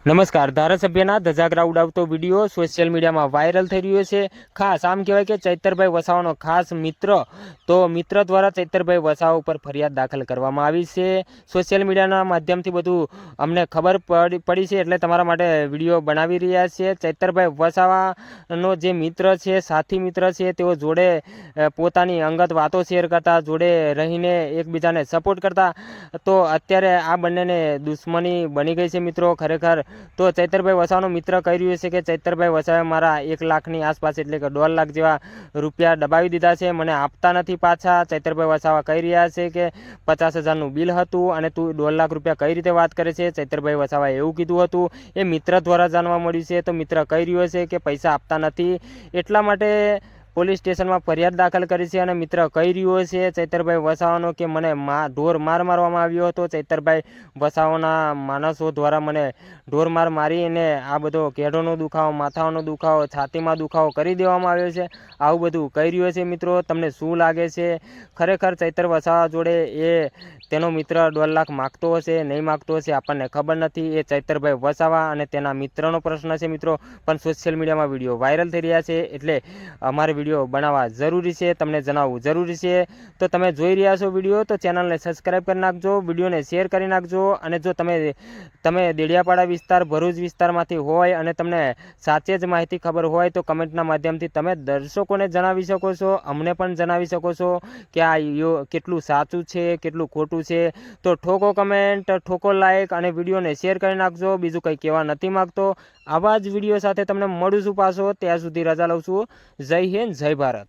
નમસ્કાર. ધારાસભ્યના ધજાગરા ઉડાવતો video social મીડિયામાં viral થઈ રહ્યો છે. ખાસ આમ કહેવાય કે ચૈતરભાઈ વસાવાનો ખાસ મિત્ર દ્વારા ચૈતરભાઈ વસાવા ઉપર ફરિયાદ દાખલ કરવામાં આવી છે. સોશિયલ મીડિયાના માધ્યમથી બધું અમને ખબર પડી છે, એટલે તમારા માટે વિડીયો બનાવી રહ્યા છીએ. ચૈતરભાઈ વસાવાનો જે મિત્ર છે, સાથી મિત્ર છે, તેઓ જોડે પોતાની અંગત વાતો શેર કરતા, જોડે રહીને એકબીજાને સપોર્ટ કરતા, તો અત્યારે આ બંનેને દુશ્મની બની ગઈ છે. મિત્રો, ખરેખર તો ચૈતરભાઈ વસાવાનો મિત્ર કહી રહ્યો છે કે ચૈતરભાઈ વસાવે મારા 1 લાખની આસપાસ એટલે કે 1.5 લાખ જેવા રૂપિયા દબાવી દીધા છે, મને આપતા નથી પાછા. ચૈતરભાઈ વસાવા કહી રહ્યા છે કે 50,000નું બિલ હતું અને તું 1.5 લાખ રૂપિયા કઈ રીતે વાત કરે છે. ચૈતરભાઈ વસાવાએ એવું કીધું હતું, એ મિત્ર દ્વારા જાણવા મળ્યું છે. તો મિત્ર કહી રહ્યો છે કે પૈસા આપતા નથી, એટલા માટે પોલીસ સ્ટેશનમાં ફરિયાદ દાખલ કરી છે. અને મિત્ર કહી રહ્યો છે ચૈતરભાઈ વસાવાનો કે મને ઢોર માર મારવામાં આવ્યો હતો. ચૈતરભાઈ વસાવાના માણસો દ્વારા મને ઢોર માર મારીને આ બધો કેઢોનો દુખાવો, માથાનો દુખાવો, છાતીમાં દુખાવો કરી દેવામાં આવ્યો છે. આવું બધું કહી રહ્યો છે. મિત્રો, તમને શું લાગે છે? ખરેખર ચૈતર વસાવા જોડે તેનો મિત્ર 1.5 લાખ માગતો હશે, નહીં માગતો હશે, આપણને ખબર નથી. એ ચૈતરભાઈ વસાવા અને તેના મિત્રનો પ્રશ્ન છે. મિત્રો, પણ સોશિયલ મીડિયામાં વિડીયો વાયરલ થઈ રહ્યા છે, એટલે અમારે વિડીયો બનાવવા જરૂરી છે, તમને જણાવવું જરૂરી છે. તો તમે જોઈ રહ્યા છો વિડીયો, તો ચેનલને સબસ્ક્રાઈબ કરી નાખજો, વિડીયોને શેર કરી નાખજો. અને જો તમે દેડિયાપાડા વિસ્તાર, ભરૂચ વિસ્તારમાંથી હોય અને તમને સાચે જ માહિતી ખબર હોય, તો કમેન્ટના માધ્યમથી તમે દર્શકોને જણાવી શકો છો, અમને પણ જણાવી શકો છો કે આ કેટલું સાચું છે, કેટલું ખોટું છે. તો ઠોકો કમેન્ટ, ઠોકો લાઈક અને વિડીયોને શેર કરી નાખજો. બીજું કંઈ કહેવા નથી માગતો. આવા જ વિડીયો સાથે તમને મળું છું પાછો. ત્યાં સુધી રજા લઉં છું. જય હિન્દ, જય ભારત.